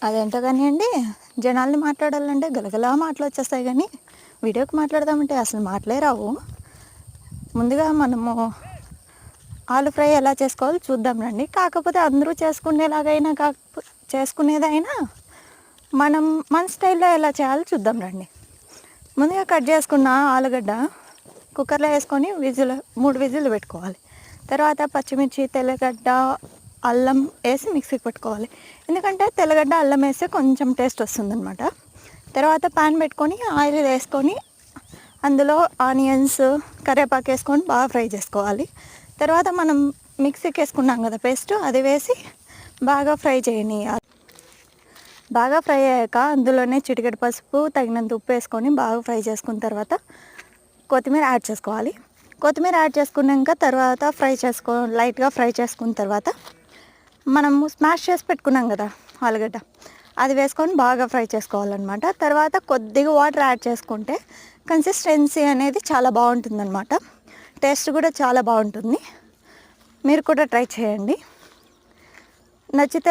అదేంటో కానివ్వండి, జనాల్ని మాట్లాడాలంటే గలగలా మాటలు వచ్చేస్తాయి, కానీ వీడియోకి మాట్లాడదామంటే అసలు మాటలే రావు. ముందుగా మనము ఆలు ఫ్రై ఎలా చేసుకోవాలో చూద్దాం రండి. కాకపోతే అందరూ చేసుకునేలాగైనా చేసుకునేదైనా మనం మన స్టైల్లో ఎలా చేయాలో చూద్దాం రండి. ముందుగా కట్ చేసుకున్న ఆలుగడ్డ కుక్కర్లో వేసుకొని 3 విజిల్ పెట్టుకోవాలి. తర్వాత పచ్చిమిర్చి, తెల్లగడ్డ, అల్లం వేసి మిక్సీకి పెట్టుకోవాలి. ఎందుకంటే తెల్లగడ్డ, అల్లం వేస్తే కొంచెం టేస్ట్ వస్తుందన్నమాట. తర్వాత పాన్ పెట్టుకొని ఆయిల్ వేసుకొని అందులో ఆనియన్స్, కరివేపాకు వేసుకొని బాగా ఫ్రై చేసుకోవాలి. తర్వాత మనం మిక్సీకి వేసుకున్నాం కదా పేస్ట్, అది వేసి బాగా ఫ్రై చేయనియాలి. బాగా ఫ్రై అయ్యాక అందులోనే చిటికెడు పసుపు, తగినంత ఉప్పు వేసుకొని బాగా ఫ్రై చేసుకున్న తర్వాత కొత్తిమీర యాడ్ చేసుకోవాలి. కొత్తిమీర యాడ్ చేసుకున్నాక తర్వాత లైట్గా ఫ్రై చేసుకున్న తర్వాత మనము స్మాష్ చేసి పెట్టుకున్నాం కదా ఆలుగడ్డ, అది వేసుకొని బాగా ఫ్రై చేసుకోవాలన్నమాట. తర్వాత కొద్దిగా వాటర్ యాడ్ చేసుకుంటే కన్సిస్టెన్సీ అనేది చాలా బాగుంటుందన్నమాట. టేస్ట్ కూడా చాలా బాగుంటుంది. మీరు కూడా ట్రై చేయండి. నచ్చితే